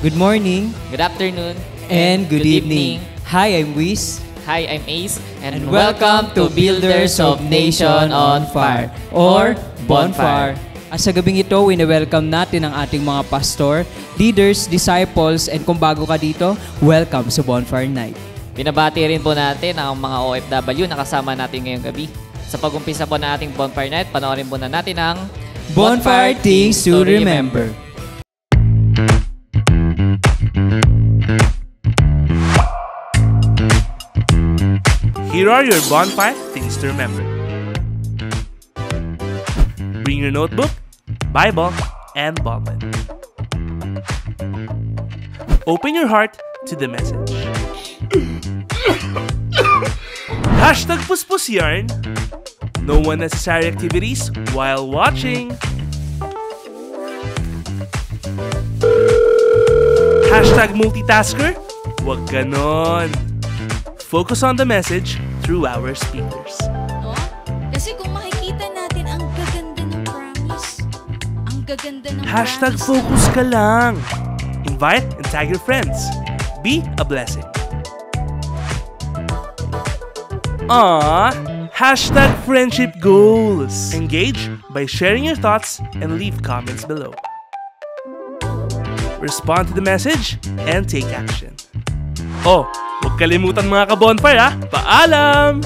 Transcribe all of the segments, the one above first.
Good morning. Good afternoon. And good evening. Hi, I'm Wiz. Hi, I'm Ace. And welcome to Builders of Nation on Fire or Bonfire. At sa gabing ito, wini-welcome natin ang ating mga pastor, leaders, disciples, and kung bago ka dito, welcome sa Bonfire Night. Binabati rin po natin ang mga OFW na kasama natin ngayong gabi. Sa pag-umpisa po na ating Bonfire Night, panoorin po na natin ang Bonfire Things to Remember. Here are your bonfire things to remember. Bring your notebook, Bible, and ballpen. Open your heart to the message. Hashtag Puspus Yarn. No unnecessary activities while watching. Hashtag multitasker. Wag ganon. Focus on the message through our speakers. No? Kasi kung makikita natin, ang gaganda ng promise. Ang gaganda ng Hashtag promise. focus ka lang. Invite and tag your friends. Be a blessing. Hashtag friendship goals. Engage by sharing your thoughts and leave comments below. Respond to the message and take action. Huwag kalimutan mga ka-bonfire ha! Paalam!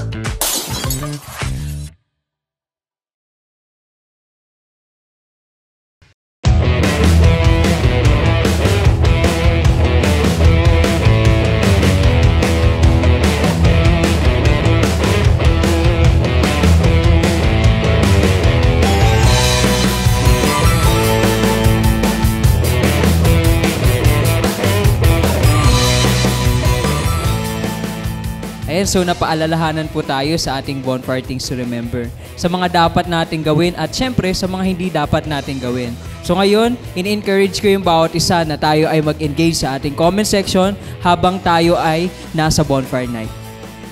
Ayan, so napaalalahanan po tayo sa ating Bonfire Things to Remember sa mga dapat nating gawin at syempre sa mga hindi dapat nating gawin. So ngayon, in-encourage ko yung bawat isa na tayo ay mag-engage sa ating comment section habang tayo ay nasa Bonfire Night.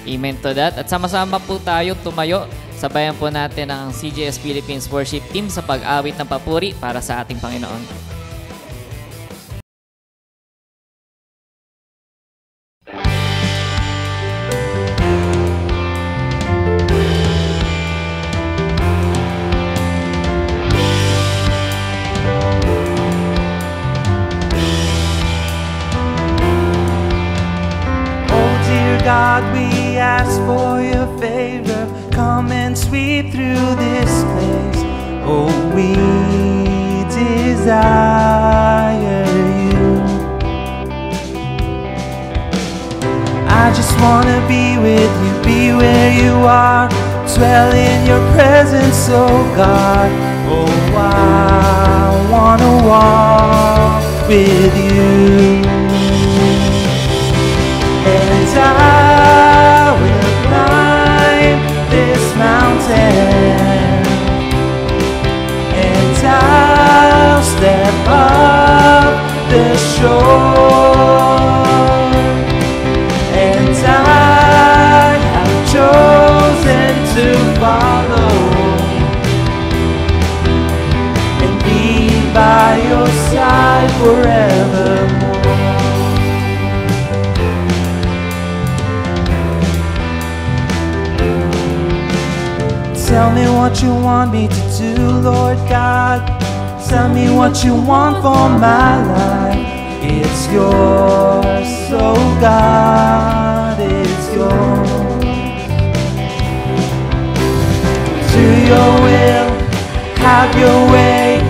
Amen to that. At sama-sama po tayo tumayo. Sabayan po natin ang CJS Philippines Worship Team sa pag-awit ng papuri para sa ating Panginoon. God, we ask for your favor. Come and sweep through this place. Oh, we desire you. I just want to be with you, be where you are, dwell in your presence, oh God. Oh, I want to walk with you. And I will climb this mountain, and I'll step up the shore, and I have chosen to follow and be by your side forevermore. Tell me what you want me to do, Lord God. Tell me what you want for my life. It's yours, oh God, it's yours. Do your will, have your way.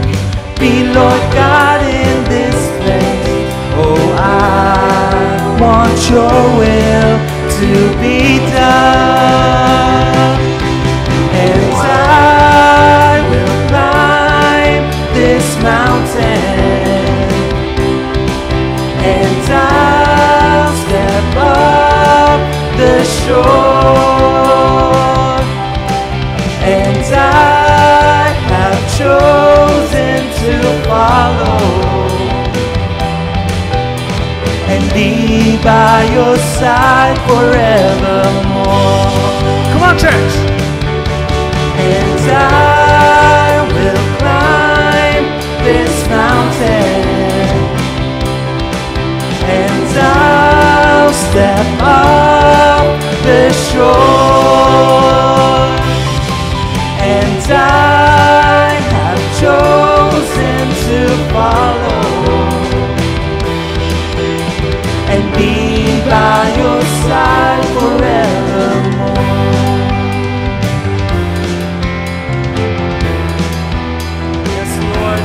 Be Lord God in this place. Oh, I want your will to be done. And I will climb this mountain, and I'll step up the shore, and I have chosen to follow and be by your side forevermore. Come on, church! And I will climb this mountain, step off the shore, and I have chosen to follow and be by your side forevermore. Yes, Lord.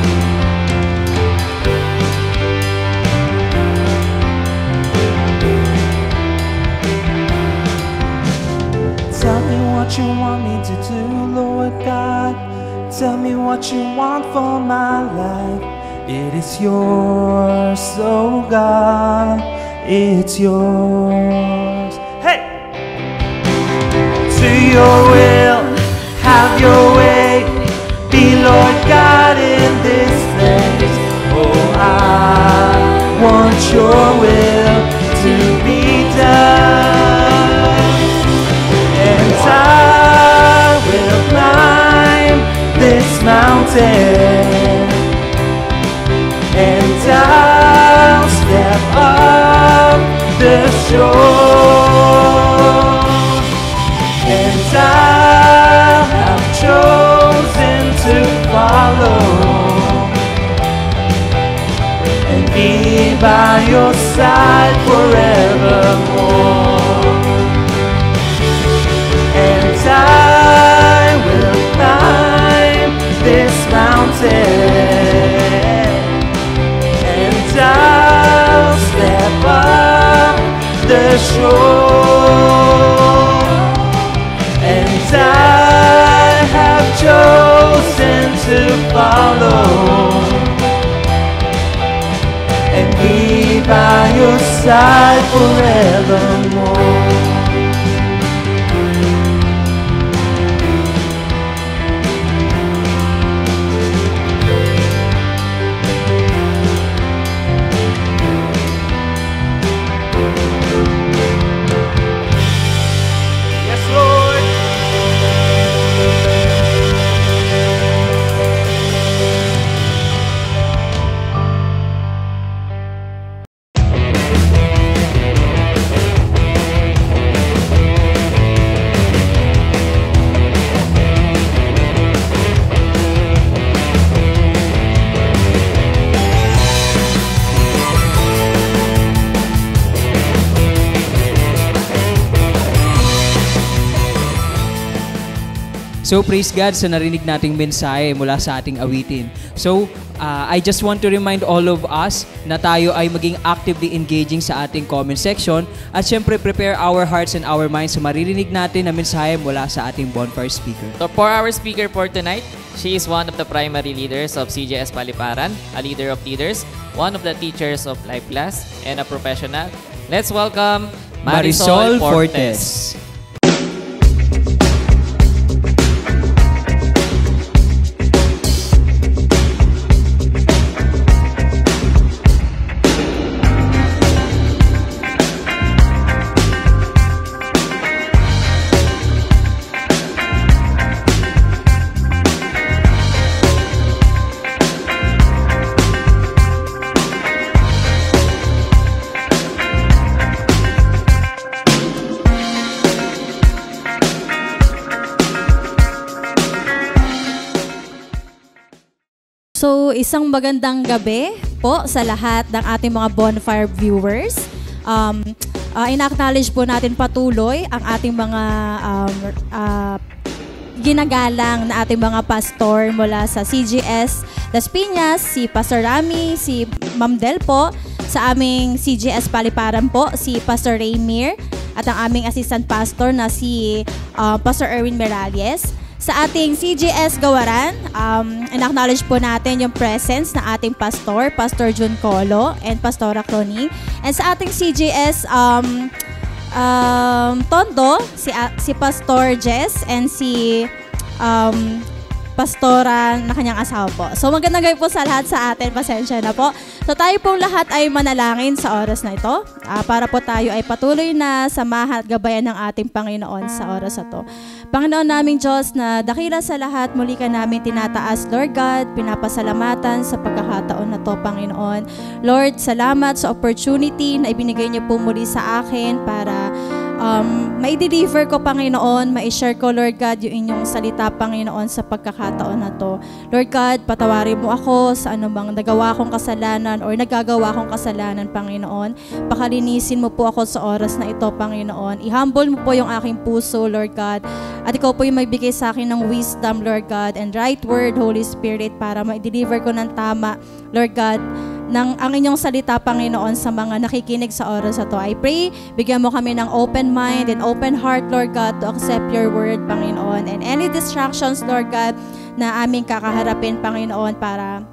Tell me what you want me to do, Lord God. Tell me what you want for my life. It is yours, oh God. It's yours. Hey! To your will, have your way. Be Lord God in this place. Oh, I want your will to be done. And I will climb this mountain, and I'll step up the shore, and I have chosen to follow and be by your side forevermore. And I will climb this mountain, and I'll step up the shore, and I have chosen to follow and be by your side forevermore. So praise God sa narinig nating mensahe mula sa ating awitin. So I just want to remind all of us na tayo ay maging actively engaging sa ating comment section at syempre prepare our hearts and our minds sa maririnig natin na mensahe mula sa ating bonfire speaker. So for our speaker for tonight, she is one of the primary leaders of CJS Paliparan, a leader of leaders, one of the teachers of Life Class, and a professional. Let's welcome Marisol Fortes. So, isang magandang gabi po sa lahat ng ating mga bonfire viewers. Ina-acknowledge po natin patuloy ang ating mga ginagalang na ating mga pastor mula sa CGS Las Piñas, si Pastor Rami, si Ma'am Del po, sa aming CGS Paliparan po, si Pastor Raymir, at ang aming assistant pastor na si Pastor Erwin Merales. Sa ating CGS Gawaran, in-acknowledge po natin yung presence na ating pastor, Pastor Jun Colo and Pastora Croning. And sa ating CGS Tondo, si Pastor Jess and si pastora na kanyang asawa po. So magandang gabi po sa lahat sa atin. Pasensya na po. So tayo pong lahat ay manalangin sa oras na ito para po tayo ay patuloy na samahan at gabayan ng ating Panginoon sa oras na ito. Panginoon naming Diyos na dakila sa lahat, muli ka namin tinataas, Lord God, pinapasalamatan sa pagkakataon na to, Panginoon. Lord, salamat sa opportunity na ibinigay niyo po muli sa akin para mai-deliver ko, Panginoon, mai-share ko, Lord God, yung inyong salita, Panginoon, sa pagkakataon na to. Lord God, patawarin mo ako sa anumang nagawa kong kasalanan or nagagawa kong kasalanan, Panginoon. Pakalinisin mo po ako sa oras na ito, Panginoon. I-humble mo po yung aking puso, Lord God. At ikaw po yung magbigay sa akin ng wisdom, Lord God, and right word, Holy Spirit, para ma-deliver ko ng tama, Lord God, ng ang inyong salita, Panginoon, sa mga nakikinig sa oras na to. I pray, bigyan mo kami ng open mind and open heart, Lord God, to accept your word, Panginoon. And any distractions, Lord God, na aming kakaharapin, Panginoon, para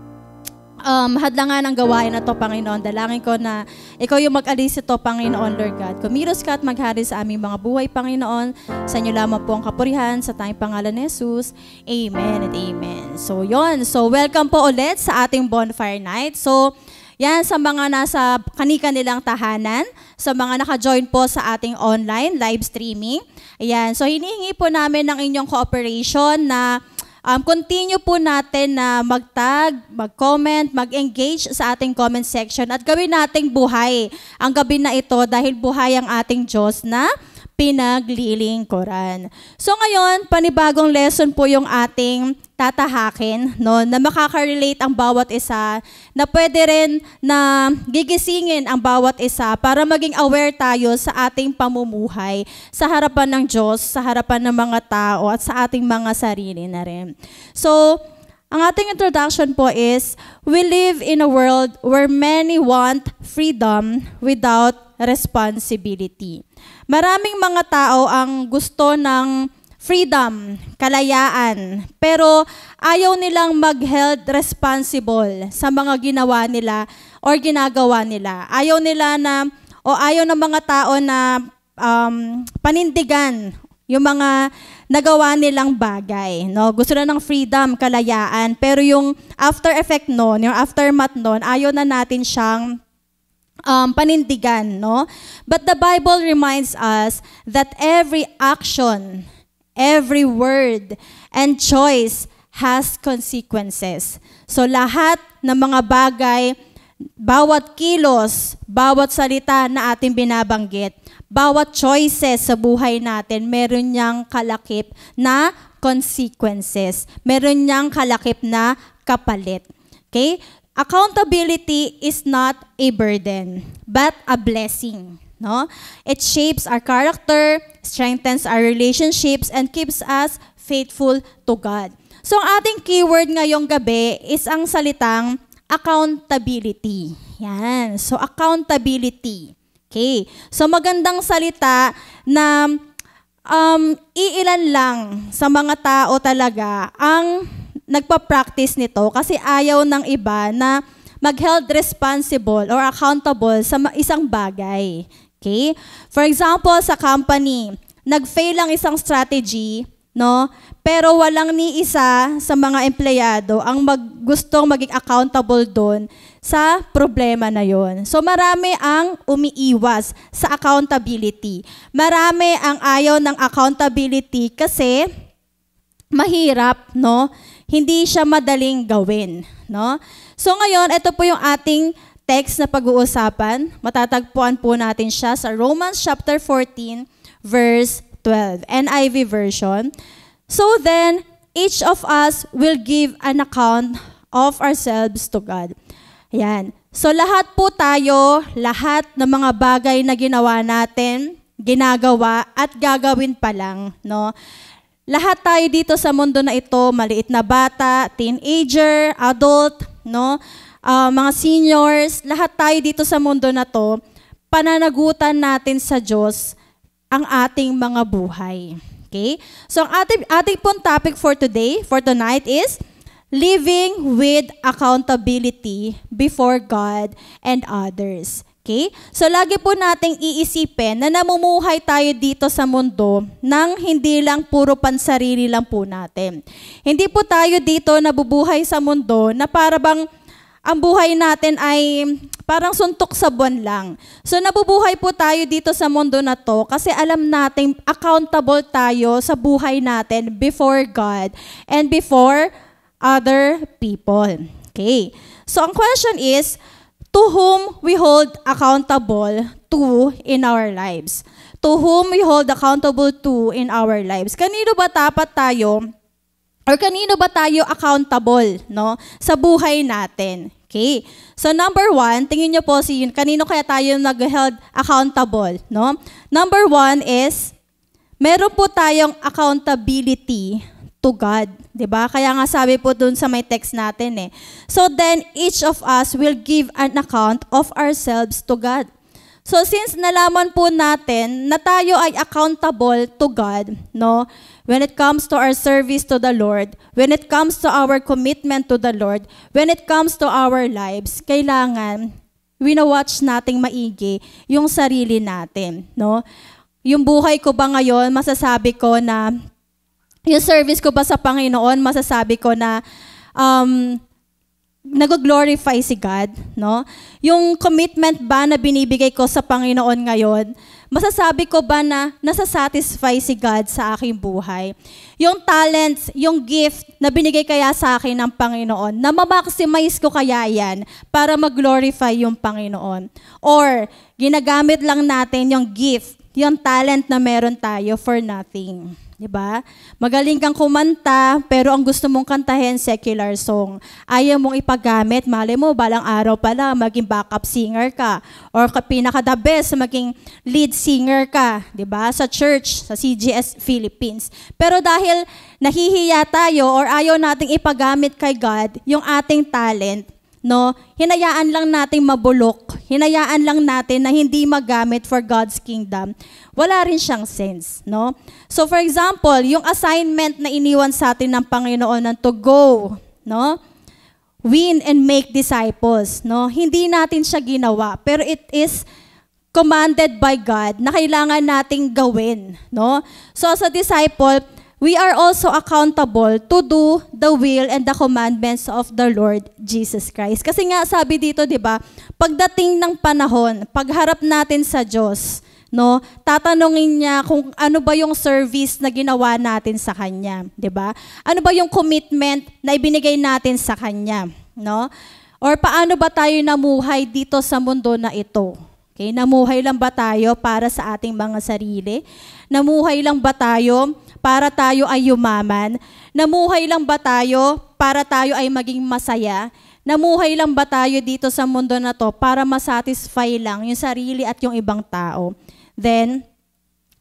hadlangan ang gawain na to, Panginoon. Dalangin ko na ikaw yung mag-alis ito, Panginoon, Lord God. Kumilos ka at maghari sa aming mga buhay, Panginoon. Sa inyo lamang po ang kapurihan sa tayong pangalan ni Jesus. Amen and amen. So, yon. So, welcome po ulit sa ating bonfire night. So, yan sa mga nasa kani-kanilang tahanan, sa mga naka-join po sa ating online live streaming. Ayan. So, hinihingi po namin ng inyong cooperation na continue po natin na mag-tag, mag-comment, mag-engage sa ating comment section at gawin nating buhay ang gabi na ito dahil buhay ang ating Diyos na pinaglilingkuran. So ngayon, panibagong lesson po yung ating tatahakin, no, na makaka-relate ang bawat isa, na pwede rin na gigisingin ang bawat isa para maging aware tayo sa ating pamumuhay, sa harapan ng Diyos, sa harapan ng mga tao, at sa ating mga sarili na rin. So, ang ating introduction po is, we live in a world where many want freedom without responsibility. Maraming mga tao ang gusto ng freedom, kalayaan, pero ayaw nilang mag-held responsible sa mga ginawa nila or ginagawa nila. Ayaw nila na, o ayaw ng mga tao na panindigan yung mga nagawa nilang bagay. No? Gusto na ng freedom, kalayaan, pero yung after effect nun, yung aftermath nun, ayaw na natin siyang panindigan, no? But the Bible reminds us that every action, every word, and choice has consequences. So lahat ng mga bagay, bawat kilos, bawat salita na ating binabanggit, bawat choices sa buhay natin, meron niyang kalakip na consequences. Meron niyang kalakip na kapalit. Okay? Accountability is not a burden, but a blessing. No? It shapes our character, strengthens our relationships, and keeps us faithful to God. So ang ating keyword ngayong gabi is ang salitang accountability. Yan. So accountability. Okay. So magandang salita na iilan lang sa mga tao talaga ang nagpa-practice nito kasi ayaw ng iba na mag-held responsible or accountable sa isang bagay. Okay? For example, sa company, nag-fail ang isang strategy, no? Pero walang ni isa sa mga empleyado ang gustong maging accountable doon sa problema na yon. So marami ang umiiwas sa accountability. Marami ang ayaw ng accountability kasi mahirap, no? Hindi siya madaling gawin, no? So ngayon, ito po yung ating text na pag-uusapan. Matatagpuan po natin siya sa Romans chapter 14, verse 12, NIV version. So then, each of us will give an account of ourselves to God. Ayan. So lahat po tayo, lahat ng mga bagay na ginawa natin, ginagawa at gagawin pa lang, no? Lahat tayo dito sa mundo na ito, maliit na bata, teenager, adult, no? Mga seniors, lahat tayo dito sa mundo na to, pananagutan natin sa Diyos ang ating mga buhay. Okay? So ang ating pong topic for today, for tonight is living with accountability before God and others. Okay? So lagi po nating iisipin na namumuhay tayo dito sa mundo nang hindi lang puro pansarili lang po natin. Hindi po tayo dito nabubuhay sa mundo na para bang ang buhay natin ay parang suntok sa buwan lang. So nabubuhay po tayo dito sa mundo na to kasi alam natin accountable tayo sa buhay natin before God and before other people. Okay? So ang question is, to whom we hold accountable to in our lives? To whom we hold accountable to in our lives? Kanino ba dapat tayo or kanino ba tayo accountable, no, sa buhay natin? Okay. So number 1, tingin niyo po kanino kaya tayo nag-held accountable, no? Number 1 is meron po tayong accountability to God, 'di ba? Kaya nga sabi po dun sa may text natin eh. So then each of us will give an account of ourselves to God. So since nalaman po natin na tayo ay accountable to God, no? When it comes to our service to the Lord, when it comes to our commitment to the Lord, when it comes to our lives, kailangan wina-watch nating maigi yung sarili natin, no? Yung buhay ko ba ngayon, masasabi ko na yung service ko ba sa Panginoon, masasabi ko na nag-glorify si God, no? Yung commitment ba na binibigay ko sa Panginoon ngayon, masasabi ko ba na nasasatisfy si God sa aking buhay? Yung talents, yung gift na binigay kaya sa akin ng Panginoon, na ma-maximize ko kaya yan para mag-glorify yung Panginoon? Or ginagamit lang natin yung gift, yung talent na meron tayo for nothing? Diba? Magaling kang kumanta, pero ang gusto mong kantahin, secular song. Ayaw mong ipagamit, malay mo, balang araw pala, maging backup singer ka. Or pinaka-the best, maging lead singer ka. Diba? Sa church, sa CGS Philippines. Pero dahil nahihiya tayo or ayaw nating ipagamit kay God, yung ating talent, no, hinayaan lang nating mabulok, hinayaan lang natin na hindi magamit for God's kingdom, wala rin siyang sense, no? So for example, yung assignment na iniwan sa atin ng Panginoon to go, no? Win and make disciples, no? Hindi natin siya ginawa, pero it is commanded by God na kailangan nating gawin, no? So as a disciple, we are also accountable to do the will and the commandments of the Lord Jesus Christ. Kasi nga sabi dito, 'di ba, pagdating ng panahon, pagharap natin sa Diyos, no, tatanungin niya kung ano ba yung service na ginawa natin sa kanya, 'di ba? Ano ba yung commitment na ibinigay natin sa kanya, no? Or paano ba tayo namuhay dito sa mundo na ito? Okay, namuhay lang ba tayo para sa ating mga sarili? Namuhay lang ba tayo para tayo ay yumaman? Namuhay lang ba tayo para tayo ay maging masaya? Namuhay lang ba tayo dito sa mundo na to para masatisfy lang yung sarili at yung ibang tao? Then,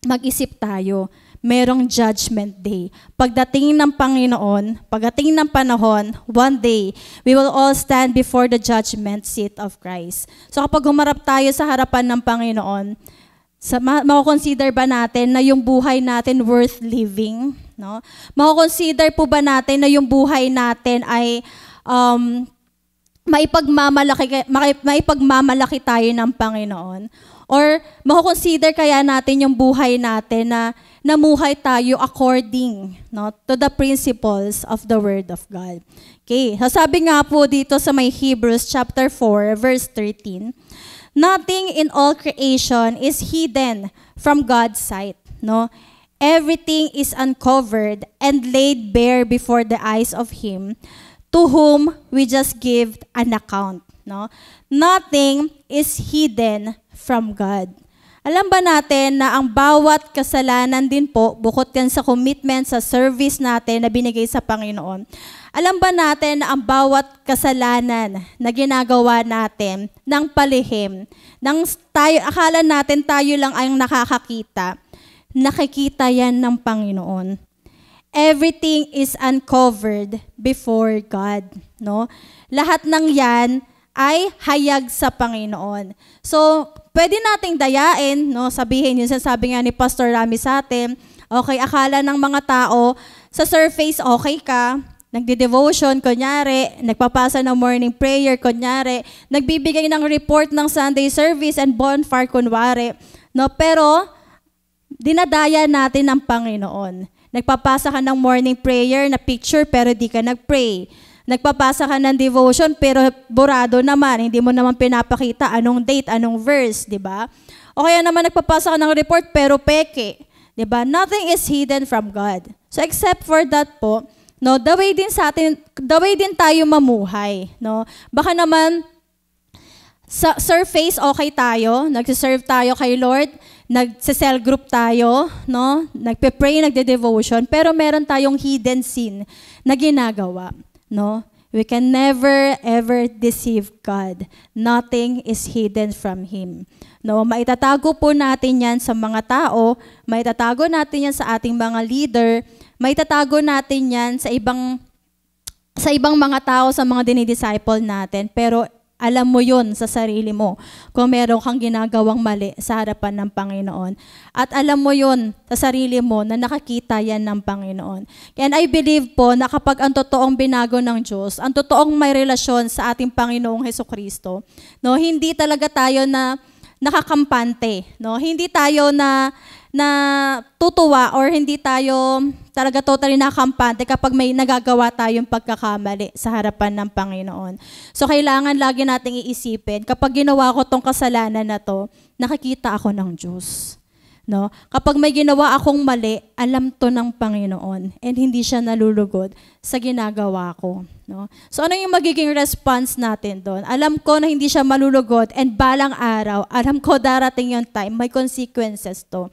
mag-isip tayo. Merong judgment day. Pagdating ng Panginoon, pagdating ng panahon, one day, we will all stand before the judgment seat of Christ. So kapag humarap tayo sa harapan ng Panginoon, mako-consider ba natin na yung buhay natin worth living? No? Mako-consider po ba natin na yung buhay natin ay maipagmamalaki tayo ng Panginoon? Or mako-consider kaya natin yung buhay natin na namuhay tayo according, no, to the principles of the Word of God? Okay, so sabi nga po dito sa may Hebrews chapter 4 verse 13, nothing in all creation is hidden from God's sight, no? Everything is uncovered and laid bare before the eyes of Him to whom we just give an account, no? Nothing is hidden from God. Alam ba natin na ang bawat kasalanan din po, bukod yan sa commitment sa service natin na binigay sa Panginoon, alam ba natin na ang bawat kasalanan na ginagawa natin ng palihim, akala natin tayo lang ang nakakakita, nakikita yan ng Panginoon. Everything is uncovered before God, no? Lahat ng yan ay hayag sa Panginoon. So, pwede nating dayain, no? Sabihin, yun sabi nga ni Pastor Rami sa atin, okay, akala ng mga tao, sa surface okay ka, nagde-devotion, kunyari, nagpapasa ng morning prayer, kunyari, nagbibigay ng report ng Sunday service and bonfire, kunwari. No? Pero, dinadaya natin ang Panginoon. Nagpapasa ka ng morning prayer na picture pero di ka nag-pray. Nagpapasa ka ng devotion pero burado naman, hindi mo naman pinapakita anong date, anong verse, di ba? O kaya naman nagpapasa ka ng report pero peke. Di ba? Nothing is hidden from God. So except for that po, no, the way din tayo mamuhay, no? Baka naman sa surface okay tayo, nagse-serve tayo kay Lord, nagse-cell group tayo, no? Nagpe-pray, nagde-devotion, pero meron tayong hidden sin na ginagawa, no? We can never ever deceive God. Nothing is hidden from Him. No, maitatago po natin 'yan sa mga tao, maitatago natin 'yan sa ating mga leader, maitatago natin 'yan sa ibang mga tao, sa mga dinidisciple natin, pero alam mo yun sa sarili mo kung meron kang ginagawang mali sa harapan ng Panginoon. At alam mo yun sa sarili mo na nakakita yan ng Panginoon. And I believe po na kapag ang totoong binago ng Diyos, ang totoong may relasyon sa ating Panginoong Hesukristo, no, hindi talaga tayo na nakakampante, no? Hindi tayo na tutuwa or hindi tayo talaga totally nakakampante kapag may nagagawa tayong pagkakamali sa harapan ng Panginoon. So kailangan lagi nating iisipin, kapag ginawa ko tong kasalanan na to, nakikita ako ng Diyos. No? Kapag may ginawa akong mali, alam to ng Panginoon and hindi siya nalulugod sa ginagawa ko. No? So ano yung magiging response natin doon? Alam ko na hindi siya malulugod and balang araw, alam ko darating yung time, may consequences to.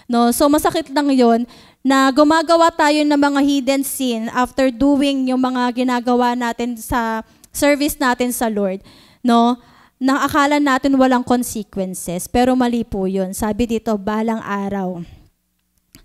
No? So masakit lang yun na gumagawa tayo ng mga hidden sin after doing yung mga ginagawa natin sa service natin sa Lord. No? Na akala natin walang consequences, pero mali po yun. Sabi dito, balang araw,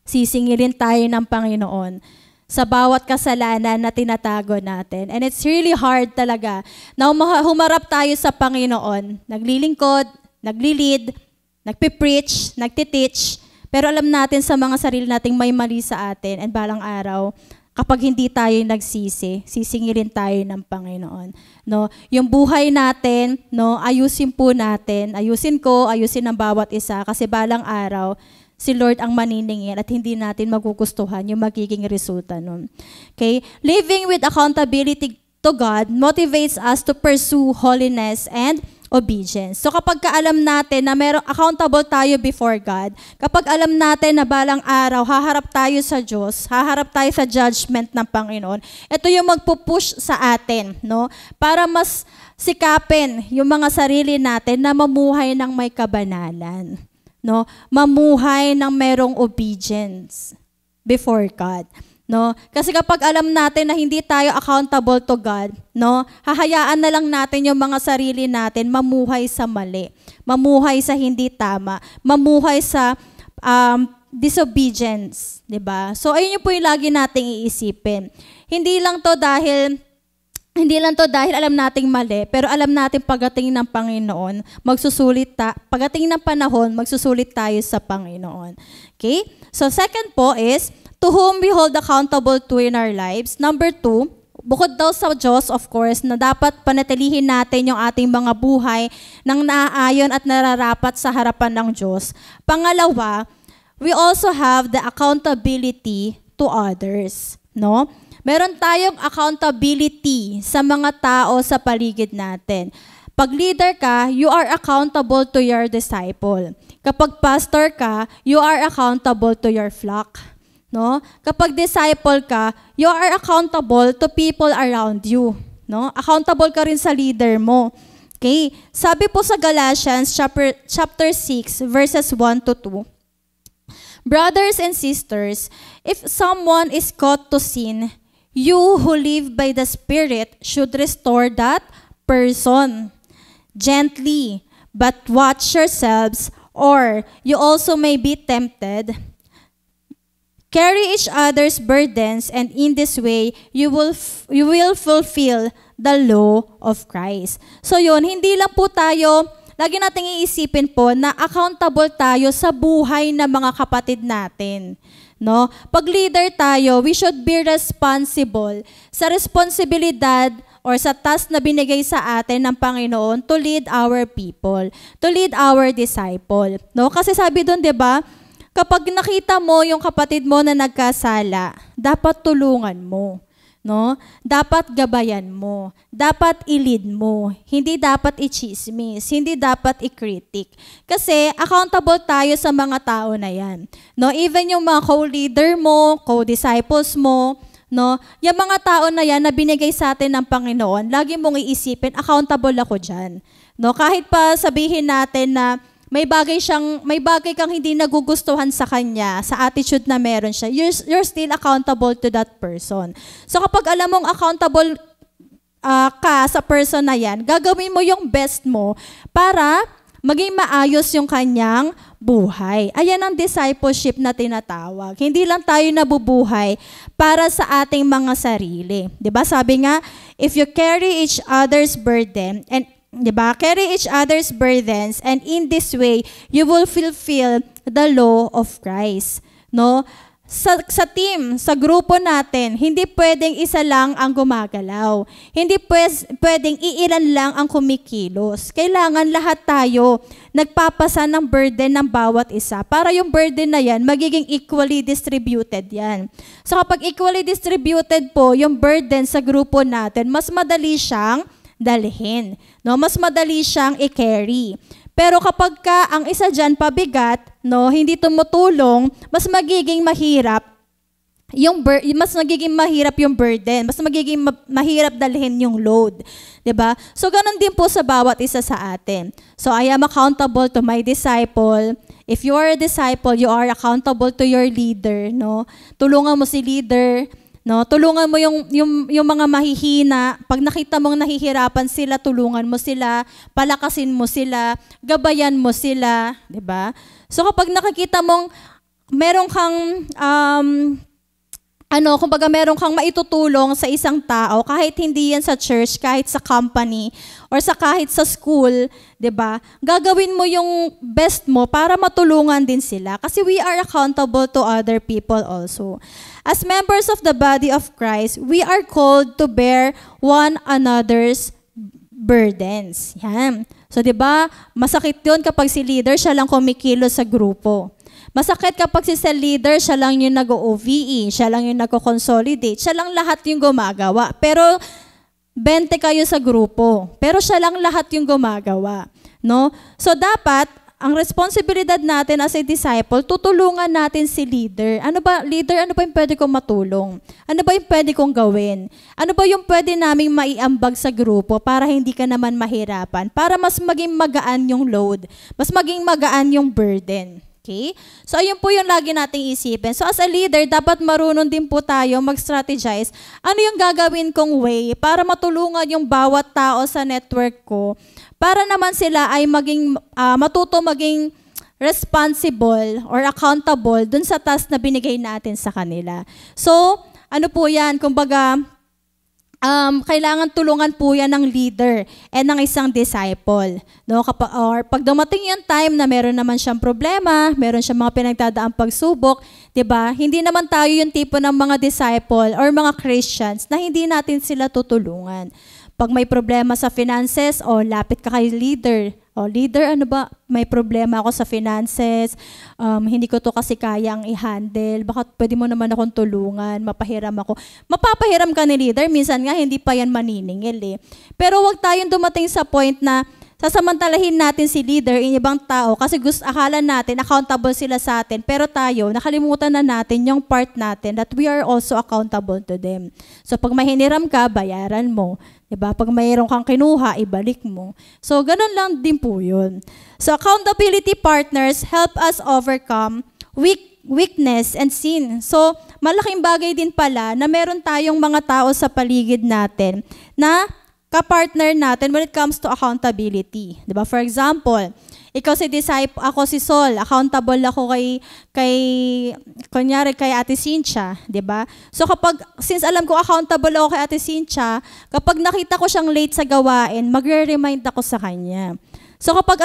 sisingilin tayo ng Panginoon sa bawat kasalanan na tinatago natin. And it's really hard talaga na humarap tayo sa Panginoon, naglilingkod, naglilid, nagpipreach, nagtiteach, pero alam natin sa mga sarili nating may mali sa atin, and balang araw, kapag hindi tayo nagsisi, sisingilin tayo ng Panginoon. No, yung buhay natin, no, ayusin po natin, ayusin ko, ayusin ng bawat isa, kasi balang araw, si Lord ang maniningil at hindi natin magugustuhan yung magiging resulta nun. Okay? Living with accountability to God motivates us to pursue holiness and obedience. So kapag alam natin na merong accountable tayo before God, kapag alam natin na balang araw, haharap tayo sa Diyos, haharap tayo sa judgment ng Panginoon, ito yung magpupush sa atin, no? Para mas sikapin yung mga sarili natin na mamuhay ng may kabanalan, no? Mamuhay ng merong obedience before God. No? Kasi kapag alam natin na hindi tayo accountable to God, no, hahayaan na lang natin yung mga sarili natin mamuhay sa mali, mamuhay sa hindi tama, mamuhay sa disobedience, 'di ba? So ayun yung po yung lagi nating iisipin. Hindi lang to dahil alam nating mali, pero alam natin pagdating ng Panginoon, pagdating ng panahon, magsusulit tayo sa Panginoon. Okay? So second po is, to whom we hold accountable to in our lives. Number 2, bukod daw sa Diyos, of course, na dapat panatilihin natin yung ating mga buhay ng naaayon at nararapat sa harapan ng Diyos. Pangalawa, we also have the accountability to others. No? Meron tayong accountability sa mga tao sa paligid natin. Pag leader ka, you are accountable to your disciple. Kapag pastor ka, you are accountable to your flock. No? Kapag disciple ka, you are accountable to people around you. No? Accountable ka rin sa leader mo. Okay? Sabi po sa Galatians chapter 6 verses 1 to 2. Brothers and sisters, if someone is caught to sin, you who live by the Spirit should restore that person gently, but watch yourselves, or you also may be tempted. Carry each other's burdens, and in this way, you will fulfill the law of Christ. So yun, hindi lang po tayo lagi nating iisipin po na accountable tayo sa buhay ng mga kapatid natin. No? Pag leader tayo, we should be responsible sa responsibilidad or sa task na binigay sa atin ng Panginoon to lead our people, to lead our disciple. No? Kasi sabi doon, 'di ba? Kapag nakita mo yung kapatid mo na nagkasala, dapat tulungan mo. No? Dapat gabayan mo. Dapat i-lead mo. Hindi dapat i-chismis. Hindi dapat i-critic. Kasi accountable tayo sa mga tao na yan. No? Even yung mga co-leader mo, co-disciples mo, no? Yung mga tao na yan na binigay sa atin ng Panginoon, lagi mong iisipin, accountable ako dyan. No? Kahit pa sabihin natin na may bagay kang hindi nagugustuhan sa kanya, sa attitude na meron siya, you're still accountable to that person. So kapag alam mong accountable ka sa person na yan, gagawin mo yung best mo para maging maayos yung kanyang buhay. Ayan ang discipleship na tinatawag. Hindi lang tayo nabubuhay para sa ating mga sarili. 'Di ba? Sabi nga, if you carry each other's burden and diba? Carry each other's burdens, and in this way, you will fulfill the law of Christ. No? Sa team, sa grupo natin, hindi pwedeng isa lang ang gumagalaw. Hindi pwedeng iilan lang ang kumikilos. Kailangan lahat tayo nagpapasa ng burden ng bawat isa para yung burden na yan magiging equally distributed yan. So kapag equally distributed po yung burden sa grupo natin, mas madali siyang dalhin. No, mas madali siyang i-carry. Pero kapag ang isa diyan pabigat, no, hindi tumutulong, mas magiging mahirap yung burden, mas magiging mahirap dalhin yung load, 'di ba? So ganun din po sa bawat isa sa atin. So I am accountable to my disciple. If you are a disciple, you are accountable to your leader, no? Tulungan mo si leader. No, tulungan mo yung mga mahihina. Pag nakita mong nahihirapan sila, tulungan mo sila, palakasin mo sila, gabayan mo sila, 'di ba? So kapag nakikita mong meron kang kumbaga meron kang maitutulong sa isang tao, kahit hindi yan sa church, kahit sa company, or kahit sa school, 'di ba? Gagawin mo yung best mo para matulungan din sila kasi we are accountable to other people also. As members of the body of Christ, we are called to bear one another's burdens. Yan. So 'di ba? Masakit 'yon kapag si leader siya lang kumikilos sa grupo. Masakit kapag si cell leader, siya lang yung nag-OVE, siya lang yung nag-consolidate, siya lang lahat yung gumagawa. Pero 20 kayo sa grupo, pero siya lang lahat yung gumagawa. No? So dapat, ang responsibilidad natin as a disciple, tutulungan natin si leader. Leader, ano ba yung pwede kong matulong? Ano ba yung pwede kong gawin? Ano ba yung pwede naming maiambag sa grupo para hindi ka naman mahirapan? Para mas maging magaan yung load, mas maging magaan yung burden. Okay? So, ayun po yung lagi nating isipin. So, as a leader, dapat marunong din po tayo mag-strategize. Ano yung gagawin kong way para matulungan yung bawat tao sa network ko para naman sila ay matuto maging responsible or accountable dun sa task na binigay natin sa kanila. So, ano po yan? Kumbaga, kailangan tulungan po yan ng leader and ng isang disciple. No? Pag dumating yung time na meron naman siyang problema, meron siyang mga pinagdadaang pagsubok, diba? Hindi naman tayo yung tipo ng mga disciple or mga Christians na hindi natin sila tutulungan. Pag may problema sa finances, lapit ka kay leader. Leader, ano ba? May problema ako sa finances. Hindi ko to kasi kayang i-handle. Baka pwede mo naman akong tulungan, mapahiram ako. Mapapahiram ka ni leader, minsan nga hindi pa yan maniningil eh. Pero wag tayong dumating sa point na sasamantalahin natin si leader in ibang tao kasi akala natin accountable sila sa atin. Pero tayo, nakalimutan na natin yung part natin that we are also accountable to them. So pag mahiniram ka, bayaran mo. Diba? Pag mayroon kang kinuha, ibalik mo. So, ganun lang din po yun. So, accountability partners help us overcome weakness and sin. So, malaking bagay din pala na meron tayong mga tao sa paligid natin na kapartner natin when it comes to accountability. Diba? For example, ikaw si disciple, ako si Sol, accountable ako kay Ate Cynthia, 'di ba? So since alam ko accountable ako kay Ate Cynthia, kapag nakita ko siyang late sa gawain, magre-remind ako sa kanya. So kapag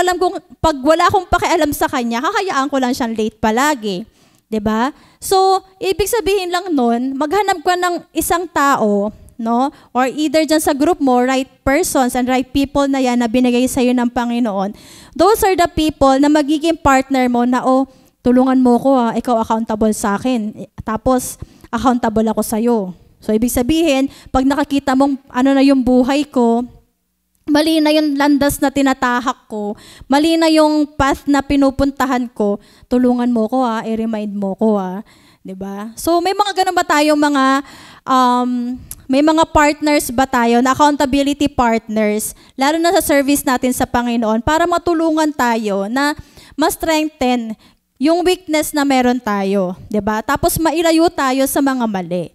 pag wala akong pakialam sa kanya, kakayaan ko lang siyang late palagi. 'Di ba? So, ibig sabihin lang nun, maghanap ka ng isang tao, no? Or either dyan sa group mo, right persons and right people na yan na binigay sa'yo ng Panginoon. Those are the people na magiging partner mo na, tulungan mo ko ikaw accountable sa akin. Tapos, accountable ako sa'yo. So, ibig sabihin, pag nakakita mong ano na yung buhay ko, mali na yung landas na tinatahak ko, mali na yung path na pinupuntahan ko, tulungan mo ko i-remind mo ko 'di ba? So may mga ganun ba tayong may mga partners ba tayo na accountability partners, lalo na sa service natin sa Panginoon, para matulungan tayo na ma-strengthen yung weakness na meron tayo, 'di ba? Tapos mailayo tayo sa mga mali.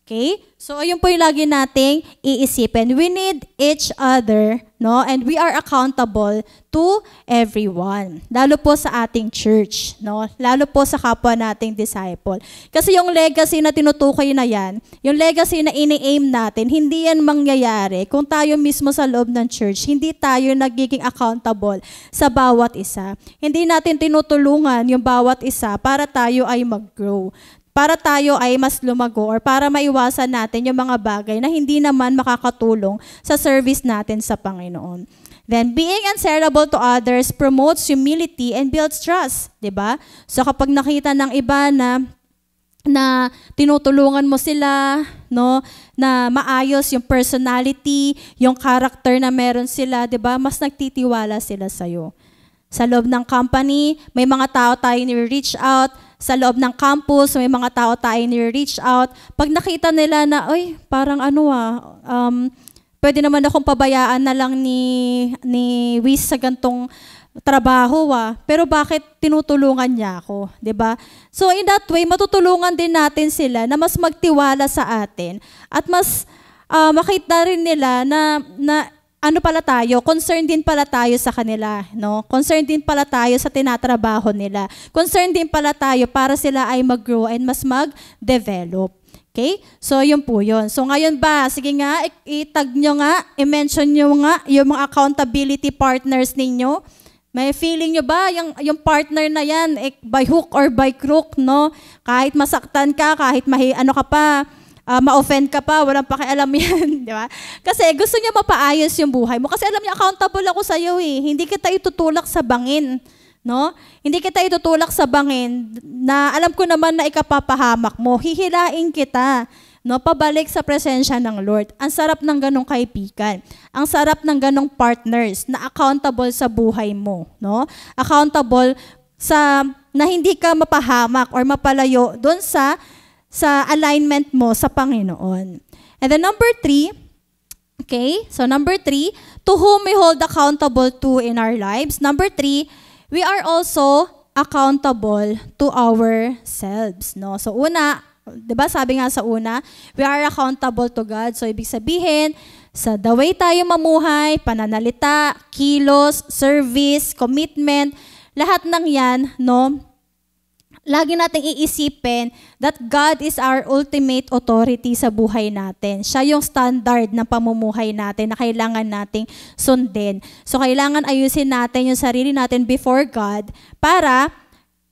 Okay? So, ayun po yung lagi nating iisipin. We need each other, no? And we are accountable to everyone. Lalo po sa ating church, no? Lalo po sa kapwa nating disciple. Kasi yung legacy na tinutukoy na yan, yung legacy na ini-aim natin, hindi yan mangyayari kung tayo mismo sa loob ng church, hindi tayo nagiging accountable sa bawat isa. Hindi natin tinutulungan yung bawat isa para tayo ay mag-grow, para tayo ay mas lumago, or para maiwasan natin yung mga bagay na hindi naman makakatulong sa service natin sa Panginoon. Then, being answerable to others promotes humility and builds trust. Diba? So, kapag nakita ng iba na tinutulungan mo sila, no, na maayos yung personality, yung character na meron sila, diba? Mas nagtitiwala sila sa'yo. Sa loob ng company, may mga tao tayo ni-reach out. Sa loob ng campus, may mga tao tayo ni-reach out. Pag nakita nila na, parang pwede naman akong pabayaan na lang ni Wiz sa gantong trabaho pero bakit tinutulungan niya ako, 'di ba? So in that way, matutulungan din natin sila na mas magtiwala sa atin at mas makita rin nila na ano pala tayo, concerned din pala tayo sa kanila, no? Concerned din pala tayo sa tinatrabaho nila. Concerned din pala tayo para sila ay mag-grow and mas mag-develop. Okay? So, yun po yun. So, ngayon ba, sige nga, itag nyo nga, i-mention nyo nga yung mga accountability partners ninyo. May feeling nyo ba, yung partner na yan, by hook or by crook, no? Kahit masaktan ka, kahit ma-offend ka pa, walang pakialam yan, di ba? Kasi gusto niya mapaayos yung buhay mo. Kasi alam niya, accountable ako sa iyo Hindi kita itutulak sa bangin, no? Hindi kita itutulak sa bangin na alam ko naman na ikapapahamak mo. Hihilain kita, no? Pabalik sa presensya ng Lord. Ang sarap ng ganong kaibigan. Ang sarap ng ganong partners na accountable sa buhay mo, no? Accountable na hindi ka mapahamak or mapalayo doon sa alignment mo sa Panginoon. And then number 3, okay? So number 3, to whom we hold accountable to in our lives. Number 3, we are also accountable to ourselves, no? So una, 'di ba sabi nga sa una, we are accountable to God. So ibig sabihin, sa the way tayo mamuhay, pananalita, kilos, service, commitment, lahat ng 'yan, no? Lagi nating iisipin that God is our ultimate authority sa buhay natin. Siya yung standard ng pamumuhay natin na kailangan nating sundin. So, kailangan ayusin natin yung sarili natin before God para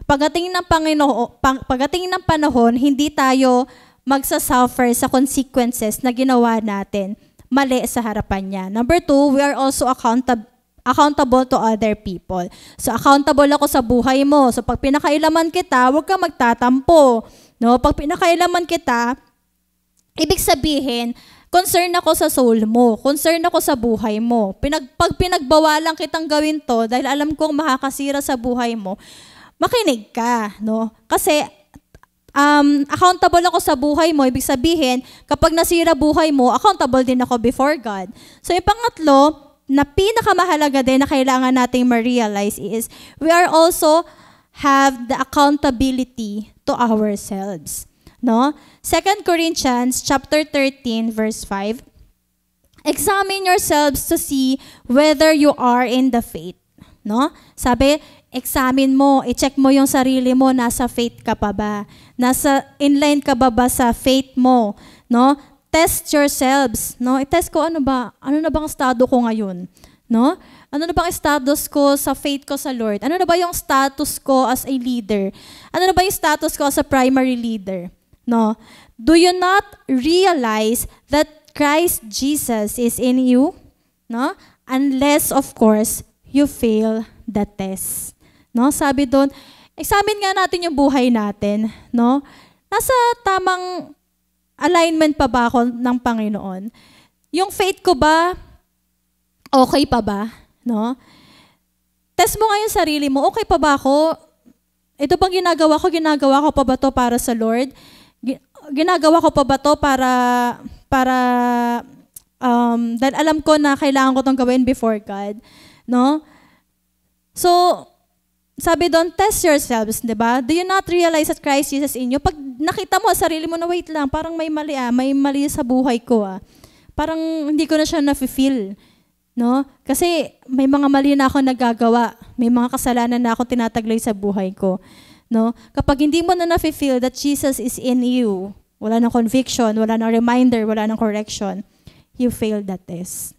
pagdating ng panahon, hindi tayo magsasuffer sa consequences na ginawa natin mali sa harapan niya. Number 2, we are also accountable to other people. So, accountable ako sa buhay mo. So, pag pinakailaman kita, huwag ka magtatampo. No? Pag pinakailaman kita, ibig sabihin, concern ako sa soul mo. Concern ako sa buhay mo. Pag pinagbawalan kitang gawin to, dahil alam kong makakasira sa buhay mo, makinig ka. No? Kasi, accountable ako sa buhay mo. Ibig sabihin, kapag nasira buhay mo, accountable din ako before God. So, yung pangatlo, na pinakamahalaga din na kailangan nating ma-realize is we are also have the accountability to ourselves. No? 2 Corinthians chapter 13 verse 5. Examine yourselves to see whether you are in the faith. No? Sabi, examine mo, i-check mo yung sarili mo, nasa faith ka pa ba? Nasa inline ka ba sa faith mo? No? Test yourselves, no? I-test ko ano na bang estado ko ngayon, no? Ano na bang status ko sa faith ko sa Lord? Ano na ba yung status ko as a leader? Ano na ba yung status ko as a primary leader? No? Do you not realize that Christ Jesus is in you? No? Unless, of course, you fail the test. No? Sabi doon, examine nga natin yung buhay natin. No? Nasa tamang alignment pa ba ako ng Panginoon? Yung faith ko ba, okay pa ba? No? Test mo nga yung sarili mo, okay pa ba ako? Ito bang ginagawa ko pa ba to para sa Lord? Ginagawa ko pa ba to dahil alam ko na kailangan ko itong gawin before God? No? So, sabi doon, test yourselves, di ba? Do you not realize that Christ Jesus in you? Pag nakita mo sa sarili mo na wait lang, parang may mali sa buhay ko Parang hindi ko na siya na-feel. No? Kasi may mga mali na ako nagagawa. May mga kasalanan na ako tinataglay sa buhay ko. No? Kapag hindi mo na na-feel that Jesus is in you, wala nang conviction, wala nang reminder, wala nang correction, you failed that test.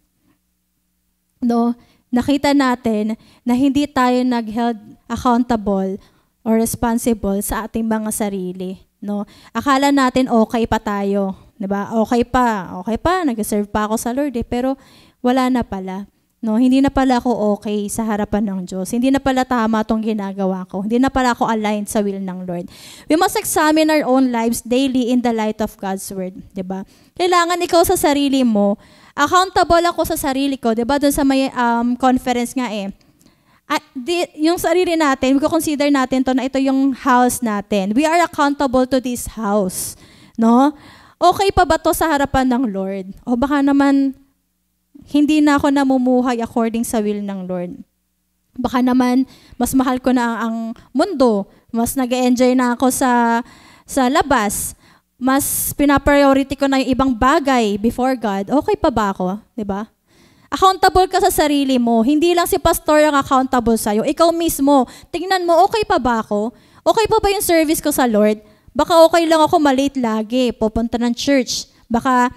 No? Nakita natin na hindi tayo nag-held accountable or responsible sa ating mga sarili. No? Akala natin okay pa tayo. Diba? Okay pa, nag-serve pa ako sa Lord pero wala na pala. No? Hindi na pala ako okay sa harapan ng Diyos. Hindi na pala tama itong ginagawa ko. Hindi na pala ako aligned sa will ng Lord. We must examine our own lives daily in the light of God's Word. Diba? Kailangan ikaw sa sarili mo, accountable ako sa sarili ko. Diba? Doon sa may conference nga yung sarili natin, consider natin to na ito yung house natin. We are accountable to this house. No? Okay pa ba to sa harapan ng Lord? O baka naman, hindi na ako namumuhay according sa will ng Lord. Baka naman, mas mahal ko na ang mundo. Mas nag-enjoy na ako sa labas. Mas pinapriority ko na yung ibang bagay before God. Okay pa ba ako? Diba? Accountable ka sa sarili mo. Hindi lang si pastor ang accountable sa'yo. Ikaw mismo, tingnan mo, okay pa ba ako? Okay pa ba yung service ko sa Lord? Baka okay lang ako malate lagi, pupunta ng church. Baka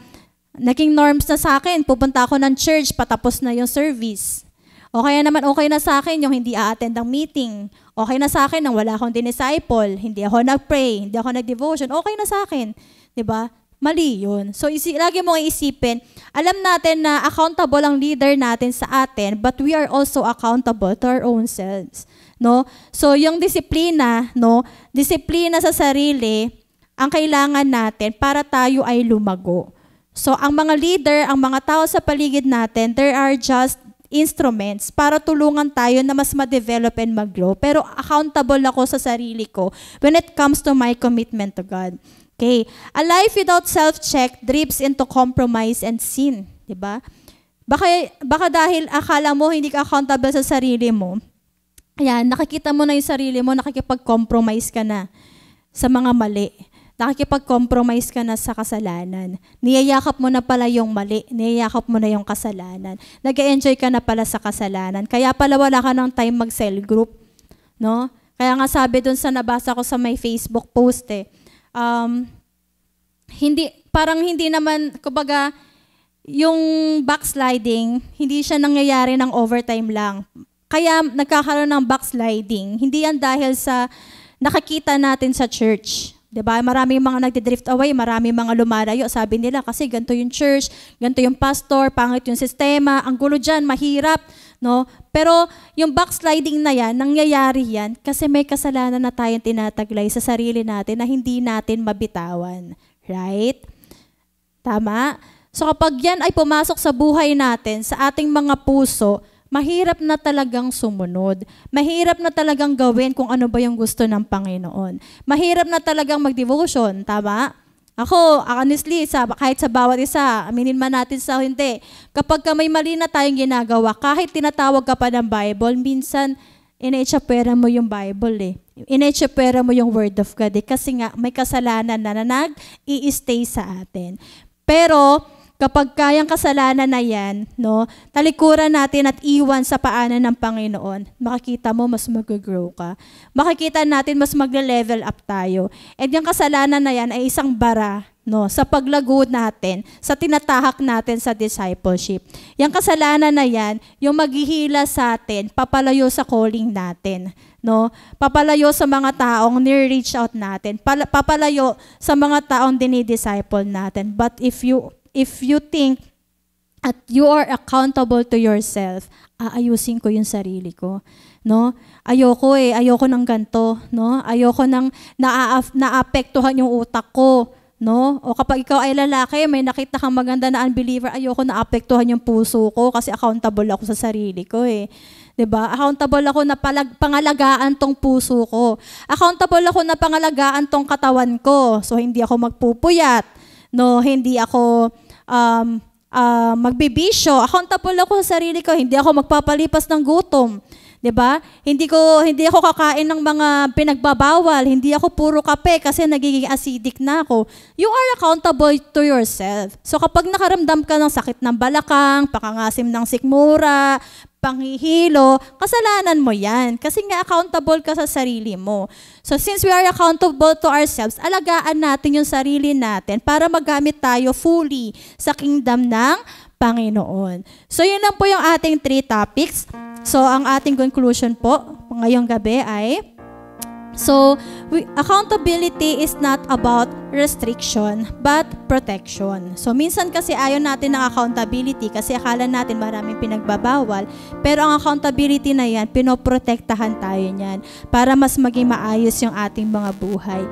naging norms na sa akin, pupunta ako ng church, patapos na yung service. O kaya naman okay na sa akin yung hindi a-attend ang meeting. Okay na sa akin nang wala akong dinisciple, hindi ako nag-pray, hindi ako nag-devotion, okay na sa akin. Diba? Mali yun. So lagi mong iisipin, alam natin na accountable ang leader natin sa atin, but we are also accountable to our own selves. No? So yung disiplina, no? Disiplina sa sarili ang kailangan natin para tayo ay lumago. So ang mga leader, ang mga tao sa paligid natin, there are just instruments para tulungan tayo na mas ma-develop and mag-grow. Pero accountable ako sa sarili ko when it comes to my commitment to God. Okay. A life without self-check drifts into compromise and sin. Diba? Baka dahil akala mo hindi ka accountable sa sarili mo, ayan, nakikita mo na yung sarili mo, nakikipag-compromise ka na sa mga mali. Nakikipag-compromise ka na sa kasalanan. Niyayakap mo na pala yung mali, niyayakap mo na yung kasalanan. Nag-enjoy ka na pala sa kasalanan. Kaya pala wala ka ng time mag-cell group. No? Kaya nga sabi dun sa nabasa ko sa may Facebook post hindi naman, kumbaga, yung backsliding, hindi siya nangyayari ng overtime lang. Kaya nagkakaroon ng backsliding. Hindi yan dahil sa nakikita natin sa church. Diba? Maraming mga nagdi-drift away, maraming mga lumalayo. Sabi nila kasi ganito yung church, ganito yung pastor, pangit yung sistema, ang gulo dyan, mahirap. No? Pero yung backsliding na yan, nangyayari yan kasi may kasalanan na tayong tinataglay sa sarili natin na hindi natin mabitawan. Right? Tama? So kapag yan ay pumasok sa buhay natin, sa ating mga puso, mahirap na talagang sumunod. Mahirap na talagang gawin kung ano ba yung gusto ng Panginoon. Mahirap na talagang mag-devotion, tama? Ako, honestly, kahit sa bawat isa, aminin man natin sa hindi, kapag may mali na tayong ginagawa, kahit tinatawag ka pa ng Bible, minsan, ina-itsapwera mo yung Bible ina-itsapwera mo yung Word of God kasi nga may kasalanan na nag-i-stay sa atin. Pero, kapag kayang kasalanan na yan, no, talikuran natin at iwan sa paanan ng Panginoon, makikita mo mas mag-grow ka. Makikita natin mas magle-level up tayo. At yung kasalanan na yan ay isang bara no, sa paglago natin, sa tinatahak natin sa discipleship. Yung kasalanan na yan, yung maghihila sa atin, papalayo sa calling natin. No? Papalayo sa mga taong near-reach out natin. Papalayo sa mga taong dinidisciple natin. But if you think at you are accountable to yourself, aayusin ko yung sarili ko. No? Ayoko ng ganto, no? Ayoko nang naapektuhan yung utak ko. No? O kapag ikaw ay lalaki, may nakita kang maganda na unbeliever, ayoko na apektuhan yung puso ko kasi accountable ako sa sarili ko eh. 'Di ba? Accountable ako na pangalagaan tong puso ko. Accountable ako na pangalagaan tong katawan ko. So hindi ako magpupuyat, no, hindi ako magbibisyo. Accountable ako sa sarili ko, hindi ako magpapalipas ng gutom. 'Di ba? Hindi ako kakain ng mga pinagbabawal, hindi ako puro kape kasi nagiging acidic na ako. You are accountable to yourself. So kapag nakaramdam ka ng sakit ng balakang, pakangasim ng sikmura, panghihilo, kasalanan mo 'yan kasi nga accountable ka sa sarili mo. So since we are accountable to ourselves, alagaan natin yung sarili natin para magamit tayo fully sa kingdom ng Panginoon. So yun lang po yung ating 3 topics. So ang ating conclusion po ngayong gabi ay, accountability is not about restriction but protection. So minsan kasi ayaw natin ng accountability kasi akala natin maraming pinagbabawal, pero ang accountability na yan, pinoprotektahan tayo niyan para mas maging maayos yung ating mga buhay.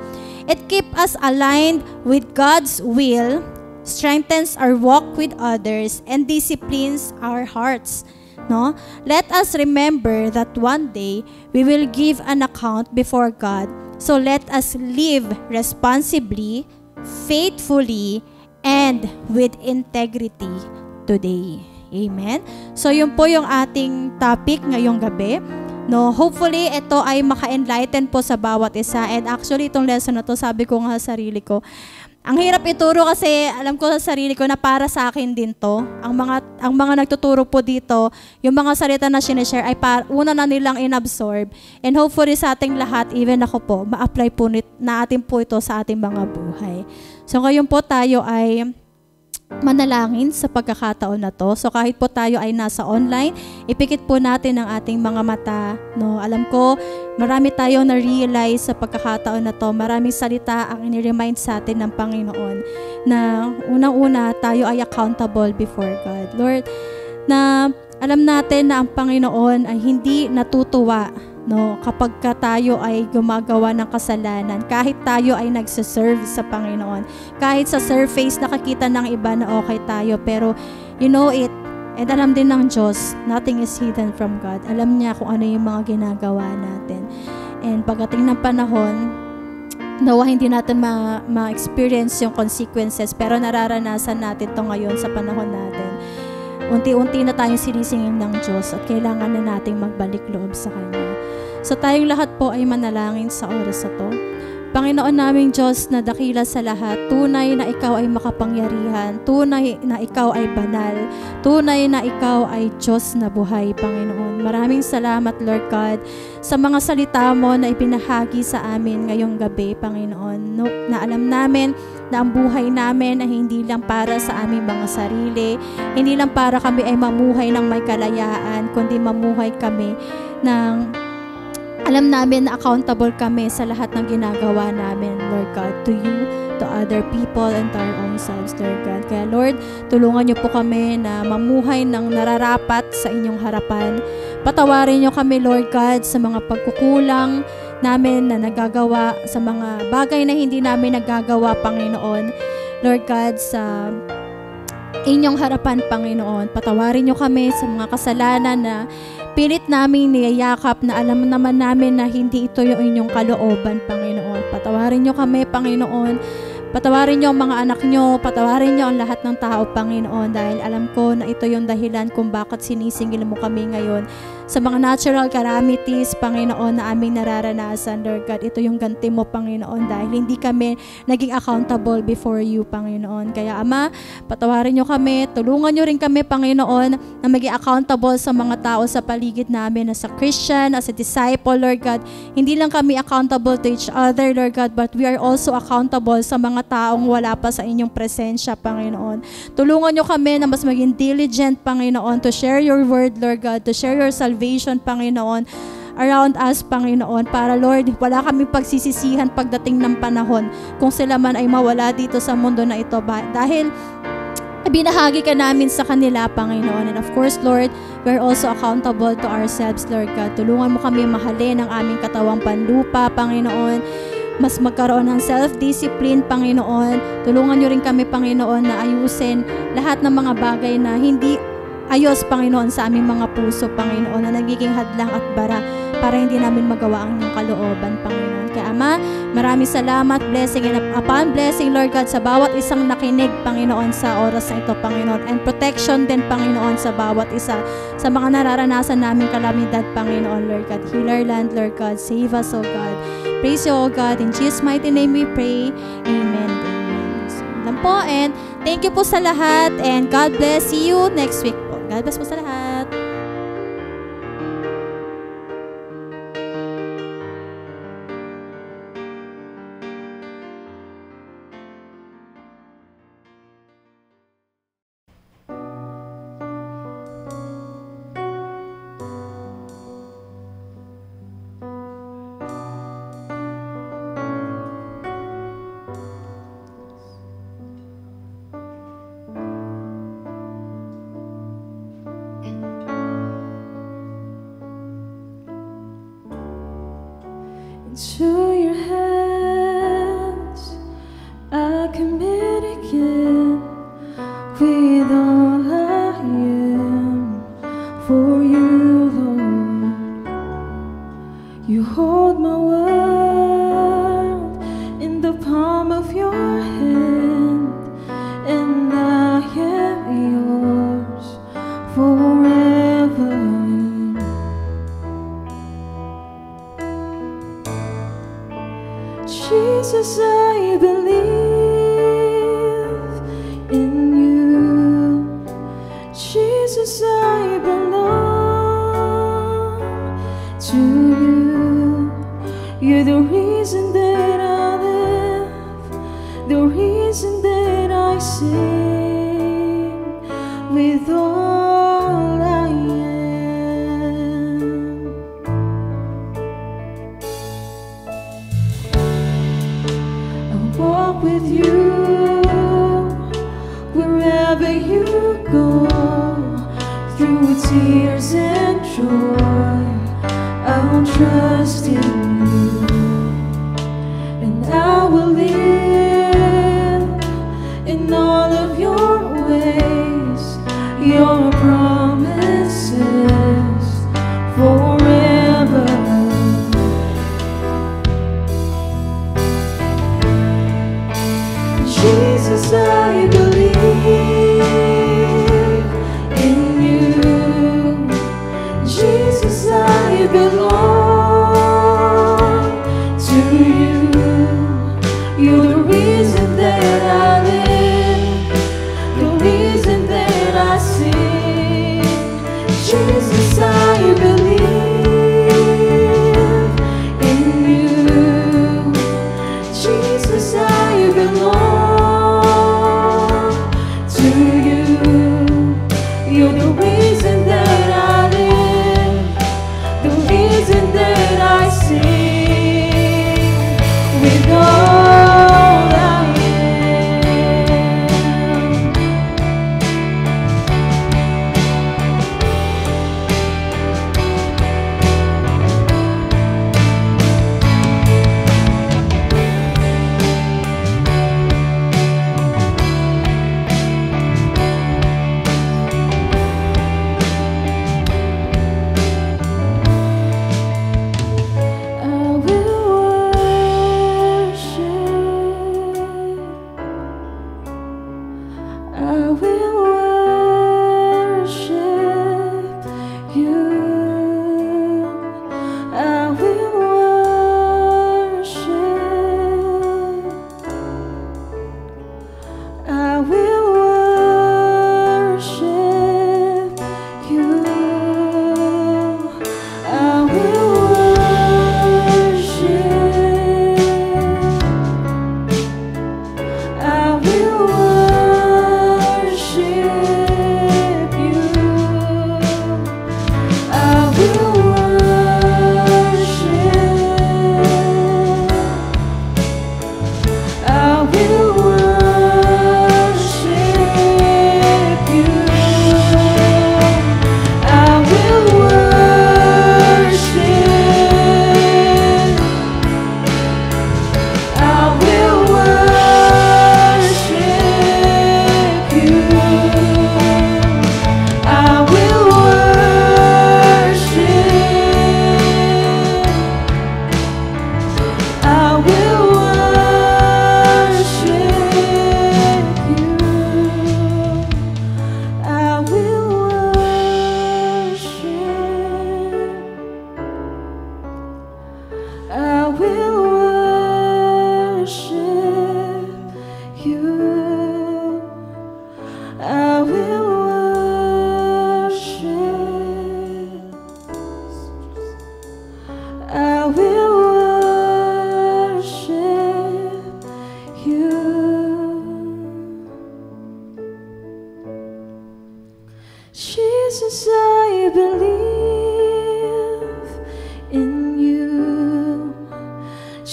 It keeps us aligned with God's will, strengthens our walk with others, and disciplines our hearts. No? Let us remember that one day we will give an account before God. So let us live responsibly, faithfully, and with integrity today. Amen? So yun po yung ating topic ngayong gabi. No, hopefully ito ay maka-enlighten po sa bawat isa. And actually itong lesson na to, sabi ko nga sa sarili ko, ang hirap ituro kasi alam ko sa sarili ko na para sa akin din to. Ang mga nagtuturo po dito, yung mga salita na sinishare ay una na nilang inabsorb. And hopefully sa ating lahat, even ako po, ma-apply po natin po ito sa ating mga buhay. So ngayon po tayo ay manalangin sa pagkakataon na to. So kahit po tayo ay nasa online, ipikit po natin ang ating mga mata. No? Alam ko, marami tayong na-realize sa pagkakataon na to. Maraming salita ang ini-remind sa atin ng Panginoon na unang-una tayo ay accountable before God. Lord, na alam natin na ang Panginoon ay hindi natutuwa, no, kapag tayo ay gumagawa ng kasalanan, kahit tayo ay nagsiserve sa Panginoon, kahit sa surface nakakita ng iba na okay tayo, pero you know it, and alam din ng Diyos, nothing is hidden from God. Alam niya kung ano yung mga ginagawa natin. And pagdating ng panahon, nawa hindi natin ma-experience yung consequences, pero nararanasan natin to ngayon sa panahon natin. Unti-unti na tayong sinisingin ng Diyos at kailangan na nating magbalik loob sa Kanya. So tayong lahat po ay manalangin sa oras na to. Panginoon naming Diyos na dakila sa lahat, tunay na Ikaw ay makapangyarihan, tunay na Ikaw ay banal, tunay na Ikaw ay Diyos na buhay, Panginoon. Maraming salamat, Lord God, sa mga salita mo na ipinahagi sa amin ngayong gabi, Panginoon. No, na alam namin na ang buhay namin ay hindi lang para sa aming mga sarili, hindi lang para kami ay mamuhay ng may kalayaan, kundi mamuhay kami ng alam namin na accountable kami sa lahat ng ginagawa namin, Lord God, to you, to other people, and to our own selves, Lord God. Kaya Lord, tulungan niyo po kami na mamuhay ng nararapat sa inyong harapan. Patawarin niyo kami, Lord God, sa mga pagkukulang namin na nagagawa, sa mga bagay na hindi namin nagagawa, Panginoon. Lord God, sa inyong harapan, Panginoon, patawarin niyo kami sa mga kasalanan na pilit namin niyayakap na alam naman namin na hindi ito yung inyong kalooban, Panginoon. Patawarin niyo kami, Panginoon. Patawarin niyo ang mga anak niyo. Patawarin niyo ang lahat ng tao, Panginoon. Dahil alam ko na ito yung dahilan kung bakit sinisingil mo kami ngayon sa mga natural calamities, Panginoon, na aming nararanasan, Lord God. Ito yung ganti mo, Panginoon, dahil hindi kami naging accountable before you, Panginoon. Kaya, Ama, patawarin nyo kami, tulungan nyo rin kami, Panginoon, na maging accountable sa mga tao sa paligid namin, as a Christian, as a disciple, Lord God. Hindi lang kami accountable to each other, Lord God, but we are also accountable sa mga taong wala pa sa inyong presensya, Panginoon. Tulungan nyo kami na mas maging diligent, Panginoon, to share your word, Lord God, to share your salvation, Panginoon, around us, Panginoon, para, Lord, wala kaming pagsisisihan pagdating ng panahon kung sila man ay mawala dito sa mundo na ito, dahil binahagi ka namin sa kanila, Panginoon. And of course, Lord, we're also accountable to ourselves, Lord God. Tulungan mo kami mahalin ang aming katawang panlupa, Panginoon. Mas magkaroon ng self-discipline, Panginoon. Tulungan nyo rin kami, Panginoon, na ayusin lahat ng mga bagay na hindi ayos, Panginoon, sa aming mga puso, Panginoon, na nagiging hadlang at bara para hindi namin magawa ang inyong kalooban, Panginoon. Kaya, Ama, maraming salamat, blessing and upon blessing, Lord God, sa bawat isang nakinig, Panginoon, sa oras na ito, Panginoon. And protection din, Panginoon, sa bawat isa, sa mga nararanasan namin kalamidad, Panginoon, Lord God. Heal our land, Lord God. Save us, O God. Praise you, O God. In Jesus' mighty name we pray. Amen. Amen. So, lang po, and thank you po sa lahat, and God bless. See you next week po. God bless po sa lahat. To your hands I commit again, with all I am for you, Lord. You hold my world in the palm of your hand, and I am yours forever. Jesus, I believe in you. Jesus, I belong to you. You're the reason that I live, the reason that I sing, with all I am. Walk with you wherever you go, through tears and joy. I'll trust in you, and I will live in all of your ways, your promises forever. Jesus, I believe in you. Jesus, I belong to you. You're the reason that I live, the reason that I sing. Jesus, I believe in you. Jesus, I belong. You're the reason that I live, the reason that I sing.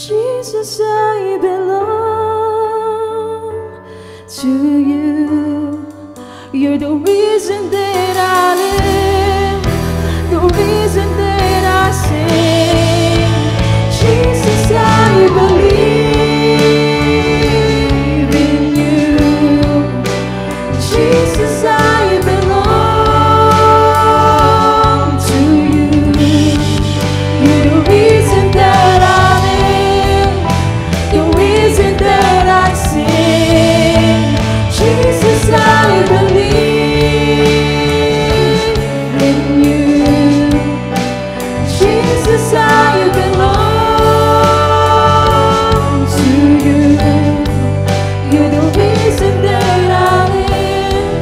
Jesus, I belong to you. You're the reason that I live, the reason that I sing. Jesus, I believe in you. Jesus, I belong to you. You're the reason that I live, the reason that I sing. Jesus, I believe in you. Jesus, I belong to you. You're the reason that I live,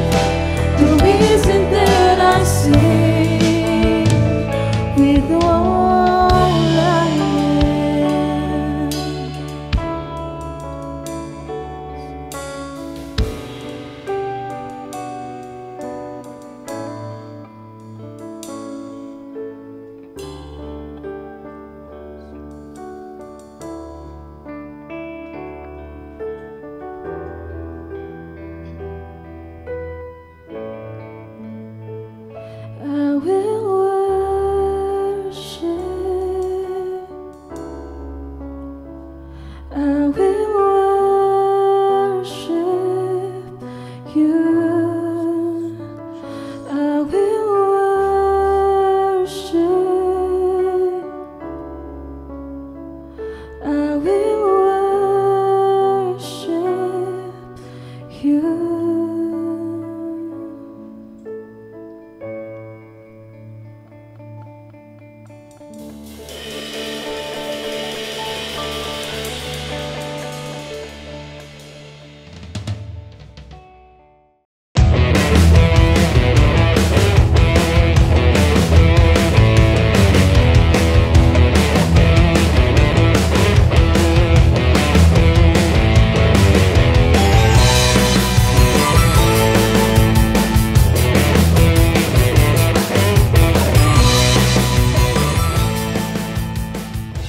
the reason that I sing with all I am. I will worship. I will worship you. I will worship. I will worship you.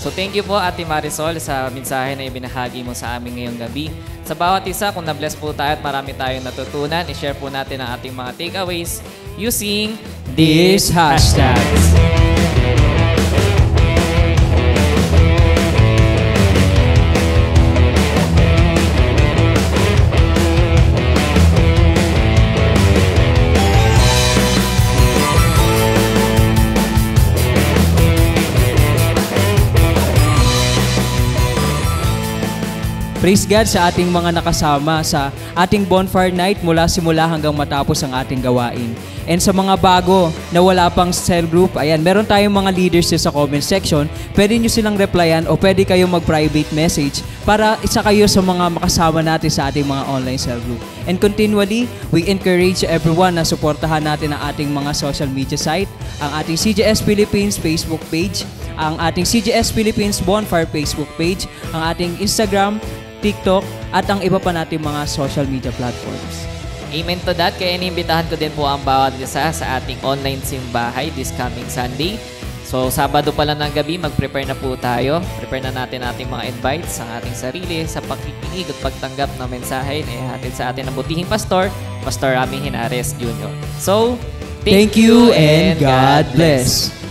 So thank you po Ate Marisol sa mensahe na ibinahagi mo sa amin ngayong gabi. Sa bawat isa, kung na-bless po tayo at marami tayong natutunan, i-share po natin ang ating mga takeaways using These hashtags. Praise God sa ating mga nakasama sa ating bonfire night mula simula hanggang matapos ang ating gawain. And sa mga bago na wala pang cell group, ayan, meron tayong mga leaders sa comment section. Pwede nyo silang replyan o pwede kayong mag-private message para isa kayo sa mga makasama natin sa ating mga online cell group. And continually, we encourage everyone na suportahan natin ang ating mga social media site, ang ating CJS Philippines Facebook page, ang ating CJS Philippines Bonfire Facebook page, ang ating Instagram, TikTok, at ang iba pa nating mga social media platforms. Amen to that. Kaya inimbitahan ko din po ang bawat isa sa ating online simbahay this coming Sunday. So, Sabado pa lang ng gabi, mag-prepare na po tayo. Prepare na natin ating mga invites sa ating sarili sa pakikinig at pagtanggap ng mensahe na ihatid sa atin ng butihing pastor, Pastor Rami Hinares Jr. So, Thank you and God bless.